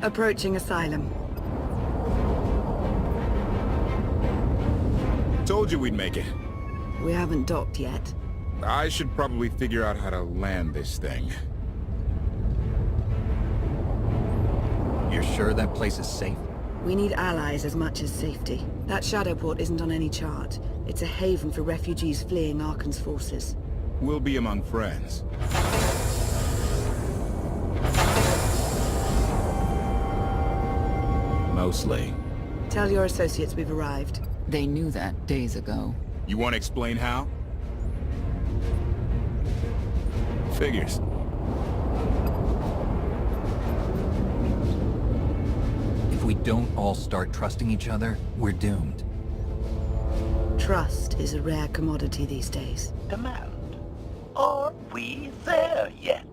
Approaching Asylum. Told you we'd make it. We haven't docked yet. I should probably figure out how to land this thing. You're sure that place is safe? We need allies as much as safety. That shadow port isn't on any chart. It's a haven for refugees fleeing Arkan's forces. We'll be among friends. Mostly. Tell your associates we've arrived. They knew that days ago. You want to explain how? Figures. If we don't all start trusting each other, we're doomed. Trust is a rare commodity these days. Command. Are we there yet?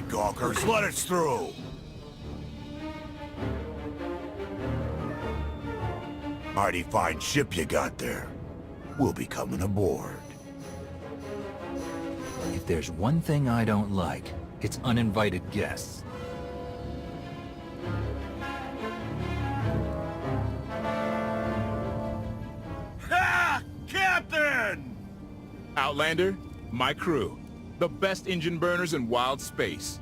Gawkers, let us through! Mighty fine ship you got there. We'll be coming aboard. If there's one thing I don't like, it's uninvited guests. Ha! Captain! Outlander, my crew. The best engine burners in wild space.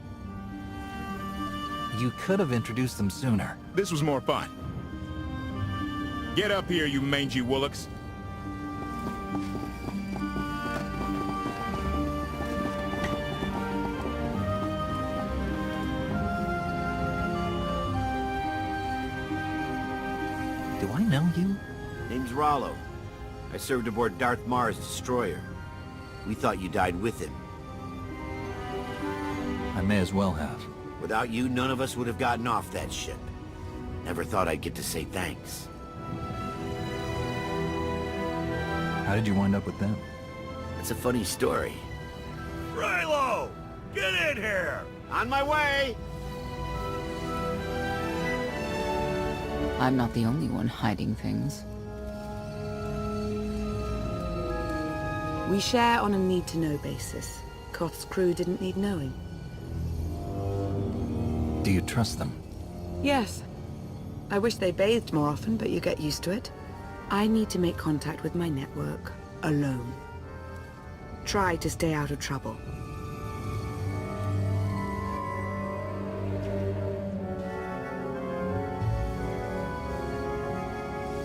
You could have introduced them sooner. This was more fun. Get up here, you mangy woolocks. Do I know you? Name's Rollo. I served aboard Darth Marr's destroyer. We thought you died with him. I may as well have. Without you, none of us would have gotten off that ship. Never thought I'd get to say thanks. How did you wind up with them? It's a funny story. Rilo! Get in here! On my way! I'm not the only one hiding things. We share on a need-to-know basis. KOTFE's crew didn't need knowing. Do you trust them? Yes. I wish they bathed more often, but you get used to it. I need to make contact with my network, alone. Try to stay out of trouble.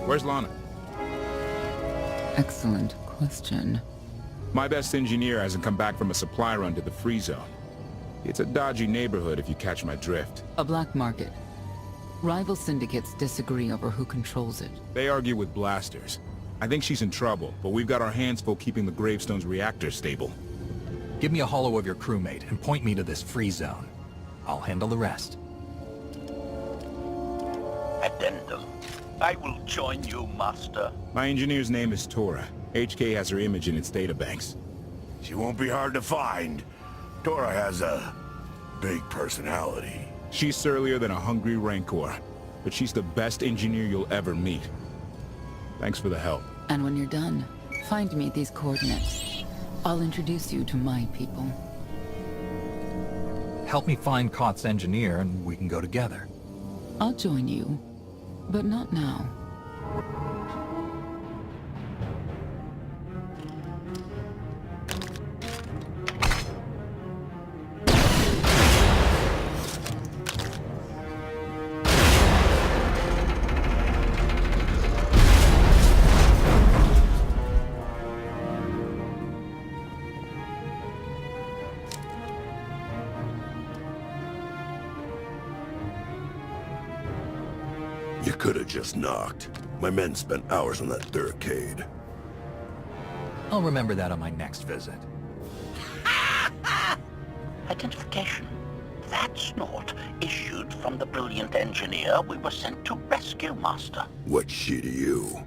Where's Lana? Excellent question. My best engineer hasn't come back from a supply run to the free zone. It's a dodgy neighborhood if you catch my drift. A black market. Rival syndicates disagree over who controls it. They argue with blasters. I think she's in trouble, but we've got our hands full keeping the Gravestone's reactor stable. Give me a holo of your crewmate and point me to this free zone. I'll handle the rest. Addendum. I will join you, Master. My engineer's name is Tora. HK has her image in its databanks. She won't be hard to find. Tora has a big personality. She's surlier than a hungry rancor, but she's the best engineer you'll ever meet. Thanks for the help. And when you're done, find me these coordinates. I'll introduce you to my people. Help me find KOTFE's engineer and we can go together. I'll join you, but not now. You could have just knocked. My men spent hours on that thurcade. I'll remember that on my next visit. Identification. That's not issued from the brilliant engineer we were sent to rescue, Master. What's she to you?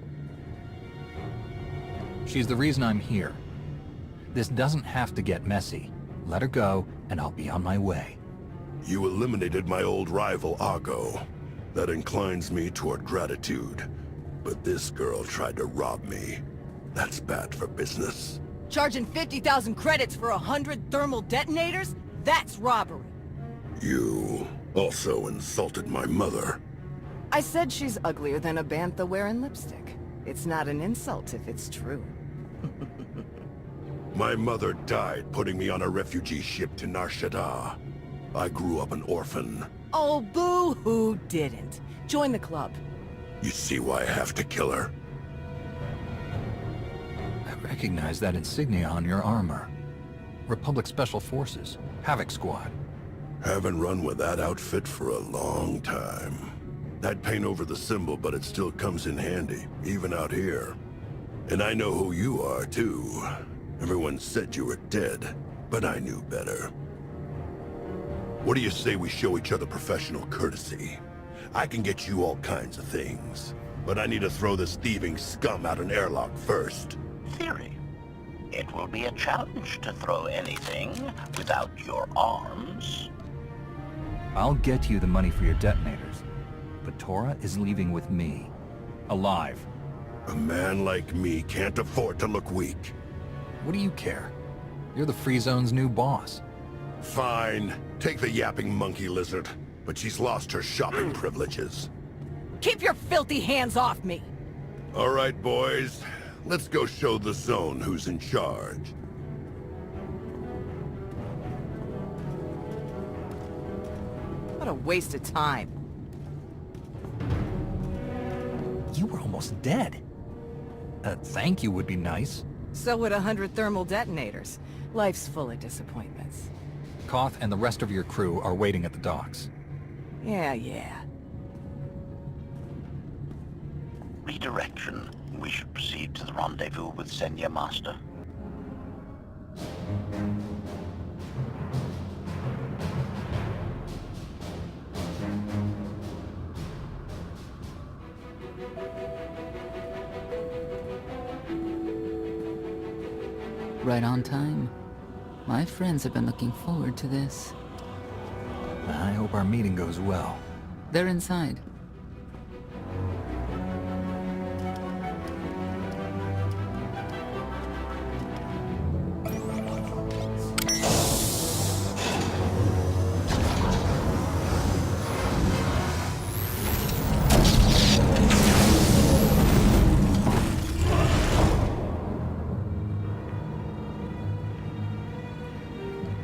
She's the reason I'm here. This doesn't have to get messy. Let her go, and I'll be on my way. You eliminated my old rival, Ago. That inclines me toward gratitude. But this girl tried to rob me. That's bad for business. Charging 50,000 credits for 100 thermal detonators? That's robbery. You also insulted my mother. I said she's uglier than a bantha wearing lipstick. It's not an insult if it's true. My mother died putting me on a refugee ship to Nar Shaddaa. I grew up an orphan. Oh, boo-hoo didn't. Join the club. You see why I have to kill her? I recognize that insignia on your armor. Republic Special Forces, Havoc Squad. Haven't run with that outfit for a long time. I'd paint over the symbol, but it still comes in handy, even out here. And I know who you are, too. Everyone said you were dead, but I knew better. What do you say we show each other professional courtesy? I can get you all kinds of things, but I need to throw this thieving scum out an airlock first. Theory. It will be a challenge to throw anything without your arms. I'll get you the money for your detonators, but Tora is leaving with me. Alive. A man like me can't afford to look weak. What do you care? You're the Free Zone's new boss. Fine. Take the yapping monkey lizard, but she's lost her shopping privileges. Keep your filthy hands off me! All right, boys. Let's go show the zone who's in charge. What a waste of time. You were almost dead. Thank you would be nice. So would 100 thermal detonators. Life's full of disappointments. KOTFE and the rest of your crew are waiting at the docks. Yeah. Redirection. We should proceed to the rendezvous with Senya, Master. Right on time. My friends have been looking forward to this. I hope our meeting goes well. They're inside.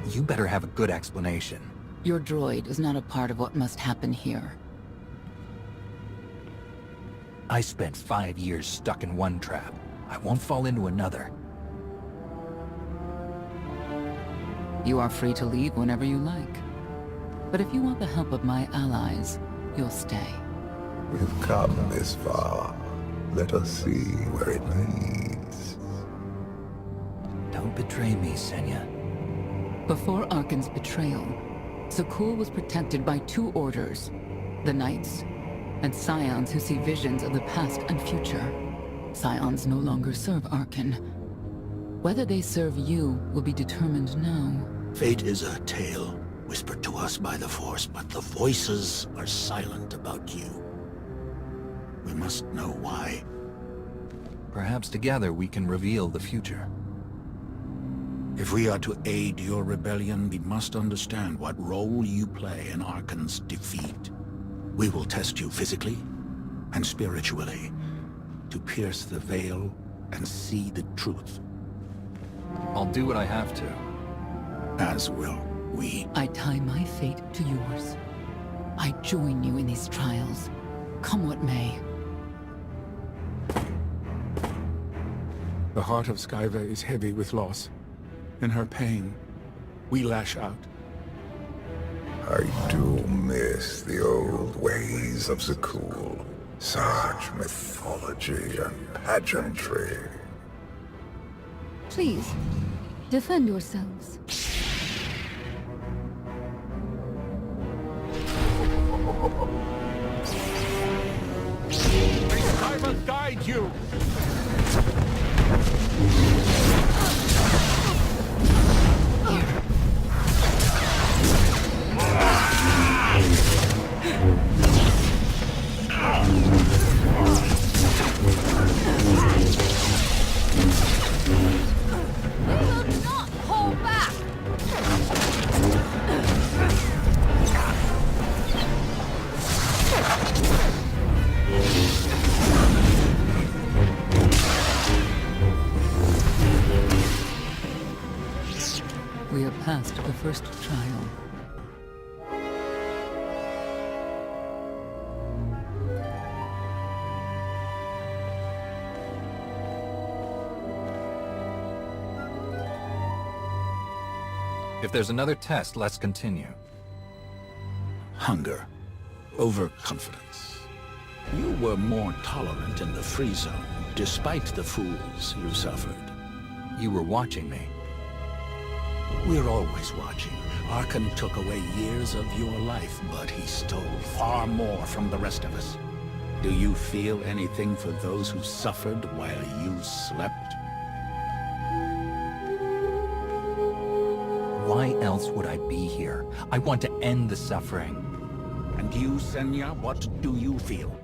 You better have a good explanation. Your droid is not a part of what must happen here. I spent 5 years stuck in one trap. I won't fall into another. You are free to leave whenever you like. But if you want the help of my allies, you'll stay. We've come this far. Let us see where it leads. Don't betray me, Senya. Before Arkan's betrayal, Zakul was protected by two orders, the Knights, and Scions who see visions of the past and future. Scions no longer serve Arkan. Whether they serve you will be determined now. Fate is a tale whispered to us by the Force, but the voices are silent about you. We must know why. Perhaps together we can reveal the future. If we are to aid your rebellion, we must understand what role you play in Arkan's defeat. We will test you physically and spiritually to pierce the veil and see the truth. I'll do what I have to. As will we. I tie my fate to yours. I join you in these trials, come what may. The heart of Skyva is heavy with loss. In her pain, we lash out. I do miss the old ways of Zakul. Such mythology and pageantry. Please, defend yourselves. May Skyva guide you! We are past the first trial. If there's another test, let's continue. Hunger. Overconfidence. You were more tolerant in the free zone, despite the fools you suffered. You were watching me. We're always watching. Arkan took away years of your life, but he stole far more from the rest of us. Do you feel anything for those who suffered while you slept? Why else would I be here? I want to end the suffering. And you, Senya, what do you feel?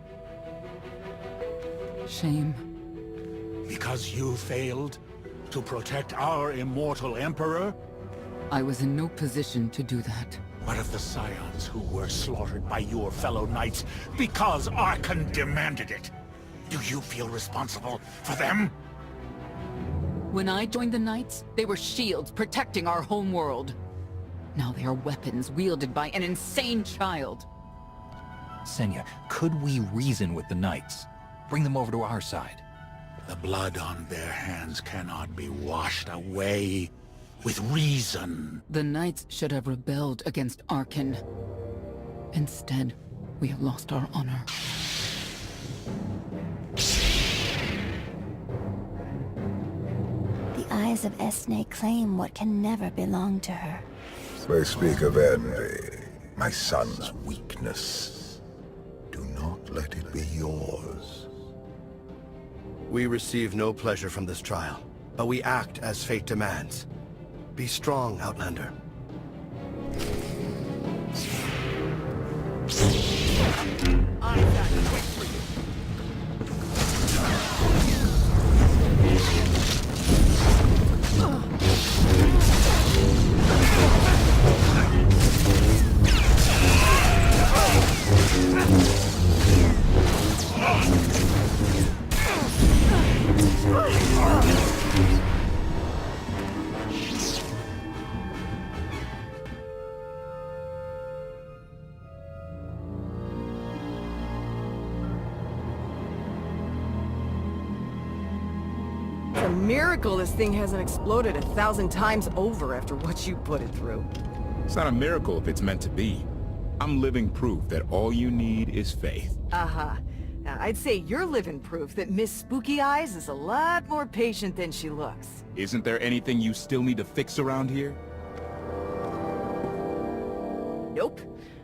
Shame. Because you failed to protect our immortal Emperor? I was in no position to do that. What of the Scions who were slaughtered by your fellow knights because Arkan demanded it? Do you feel responsible for them? When I joined the Knights, they were shields protecting our homeworld. Now they are weapons wielded by an insane child. Senya, could we reason with the Knights? Bring them over to our side. The blood on their hands cannot be washed away with reason. The Knights should have rebelled against Arkan. Instead, we have lost our honor. The eyes of Esne claim what can never belong to her. They speak of envy, my son's weakness. Do not let it be yours. We receive no pleasure from this trial, but we act as fate demands. Be strong, Outlander. It's a miracle this thing hasn't exploded 1,000 times over after what you put it through. It's not a miracle if it's meant to be. I'm living proof that all you need is faith. Uh-huh. Now, I'd say you're living proof that Miss Spooky Eyes is a lot more patient than she looks. Isn't there anything you still need to fix around here? Nope.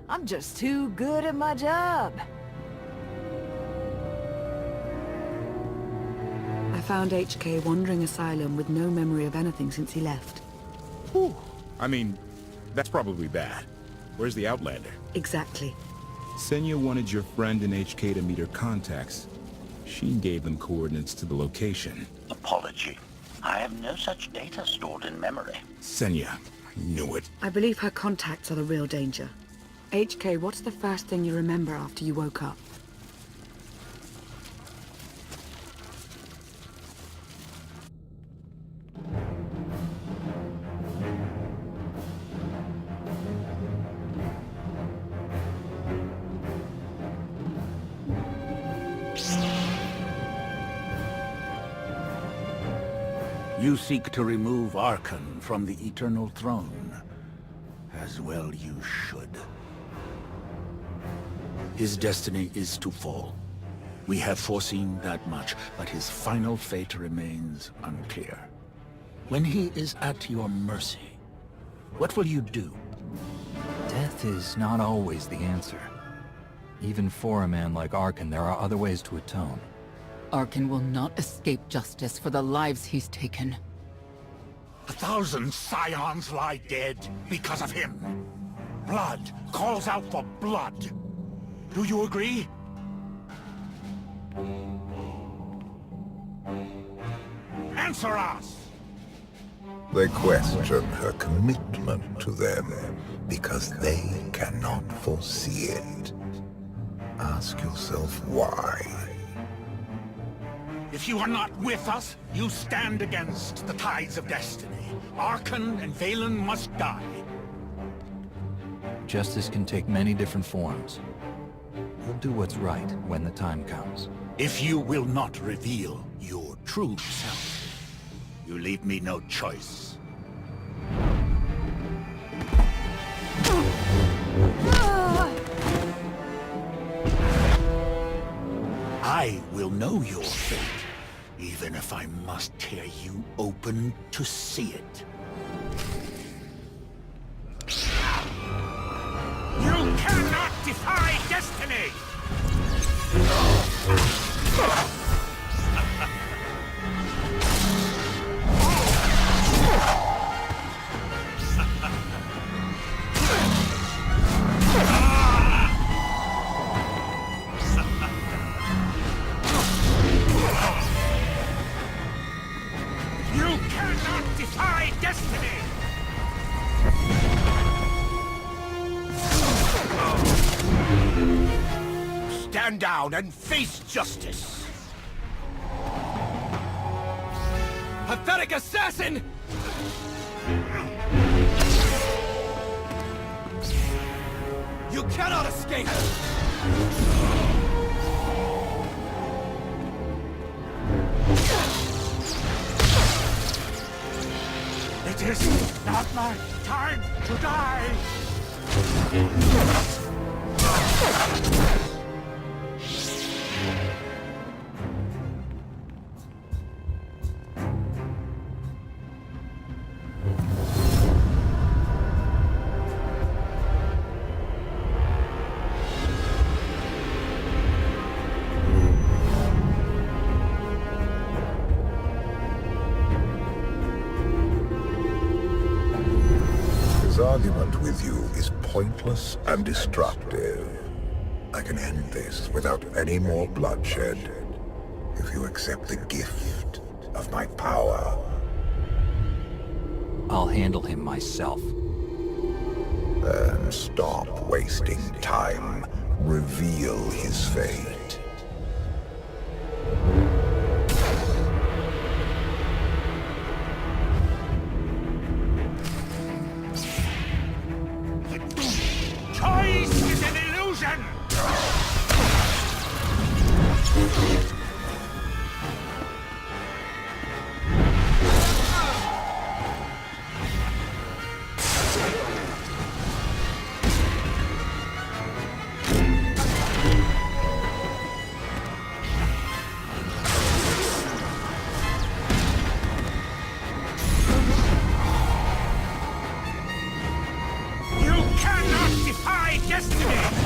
I'm just too good at my job. I found HK wandering Asylum with no memory of anything since he left. Whew. I mean, that's probably bad. Where's the Outlander? Exactly. Senya wanted your friend in HK to meet her contacts. She gave them coordinates to the location. Apology. I have no such data stored in memory. Senya, I knew it. I believe her contacts are the real danger. HK, what's the first thing you remember after you woke up? You seek to remove Archon from the Eternal Throne. As well you should. His destiny is to fall. We have foreseen that much, but his final fate remains unclear. When he is at your mercy, what will you do? Death is not always the answer. Even for a man like Archon, there are other ways to atone. Archon will not escape justice for the lives he's taken. 1,000 scions lie dead because of him. Blood calls out for blood. Do you agree? Answer us! They question her commitment to them because they cannot foresee it. Ask yourself why. If you are not with us, you stand against the tides of destiny. Archon and Valen must die. Justice can take many different forms. We'll do what's right when the time comes. If you will not reveal your true self, you leave me no choice. I will know your fate, even if I must tear you open to see it. You cannot defy destiny! You cannot defy destiny! Stand down and face justice! Pathetic assassin! You cannot escape! It is not my time to die! His argument with you is pointless and destructive. I can end this without any more bloodshed if you accept the gift of my power. I'll handle him myself. Then stop wasting time. Reveal his fate. Choice is an illusion! defy destiny!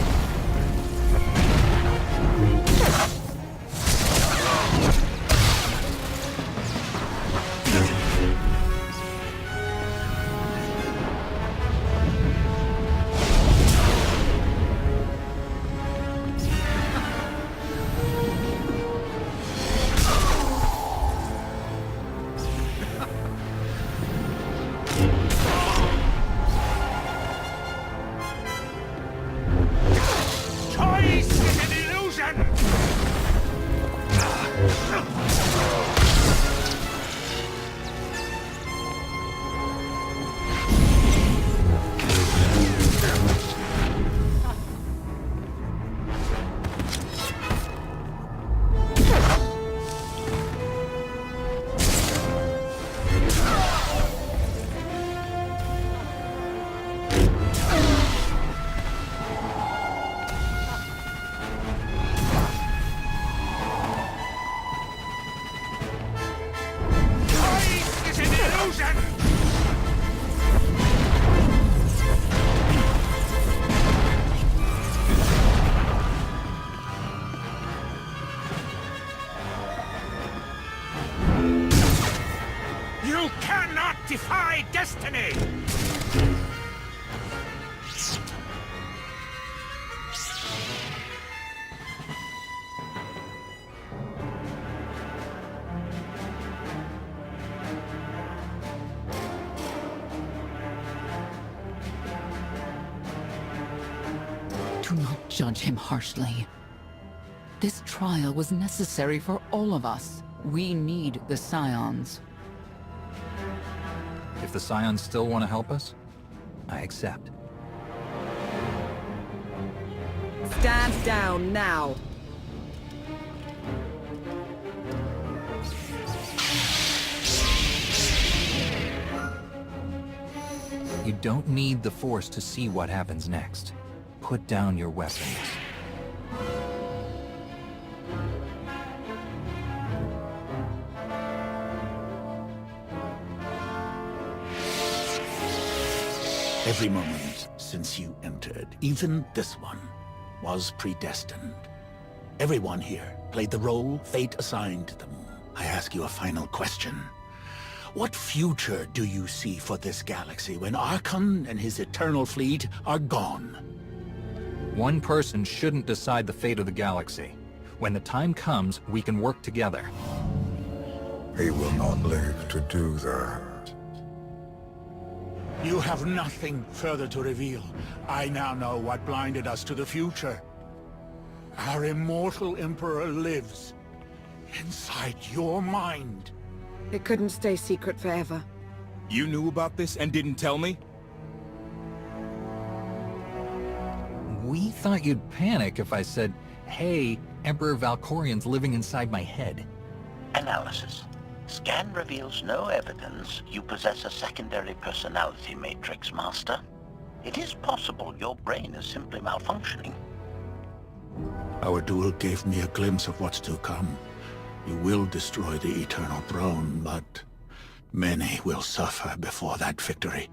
You cannot defy destiny! Do not judge him harshly. This trial was necessary for all of us. We need the Scions. If the Scions still want to help us, I accept. Stand down now. You don't need the Force to see what happens next. Put down your weapons. Every moment since you entered, even this one, was predestined. Everyone here played the role fate assigned them. I ask you a final question. What future do you see for this galaxy when Archon and his eternal fleet are gone? One person shouldn't decide the fate of the galaxy. When the time comes, we can work together. He will not live to do that. You have nothing further to reveal. I now know what blinded us to the future. Our immortal Emperor lives inside your mind. It couldn't stay secret forever. You knew about this and didn't tell me? We thought you'd panic if I said, hey, Emperor Valkorian's living inside my head. Analysis. Scan reveals no evidence you possess a secondary personality matrix, Master. It is possible your brain is simply malfunctioning. Our duel gave me a glimpse of what's to come. You will destroy the Eternal Throne, but many will suffer before that victory.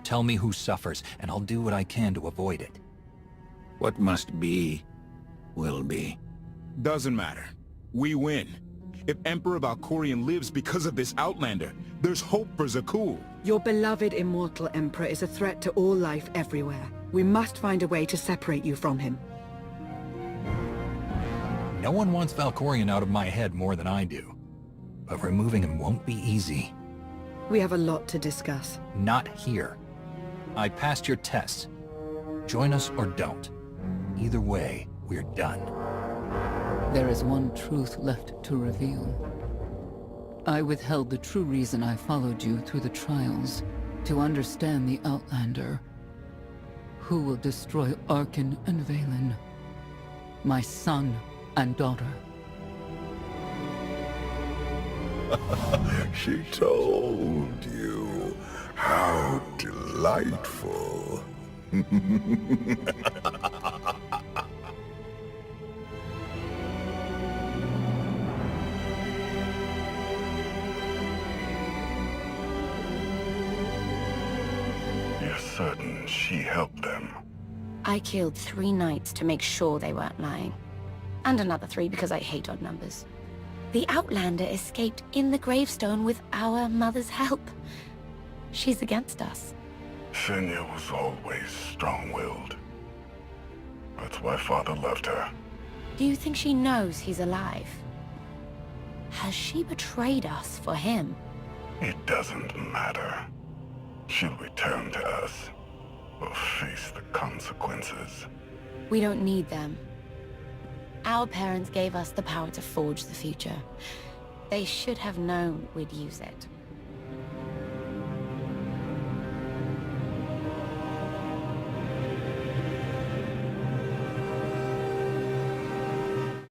Tell me who suffers, and I'll do what I can to avoid it. What must be, will be. Doesn't matter. We win. If Emperor Valkorian lives because of this Outlander, there's hope for Zakul. Your beloved immortal Emperor is a threat to all life everywhere. We must find a way to separate you from him. No one wants Valkorian out of my head more than I do. But removing him won't be easy. We have a lot to discuss. Not here. I passed your test. Join us or don't. Either way, we're done. There is one truth left to reveal. I withheld the true reason I followed you through the trials, to understand the Outlander. Who will destroy Arkin and Valen? My son and daughter. She told you. How delightful. You're certain she helped them? I killed 3 knights to make sure they weren't lying. And another 3 because I hate odd numbers. The Outlander escaped in the gravestone with our mother's help. She's against us. Senya was always strong-willed. That's why Father loved her. Do you think she knows he's alive? Has she betrayed us for him? It doesn't matter. She'll return to us, or face the consequences. We don't need them. Our parents gave us the power to forge the future. They should have known we'd use it.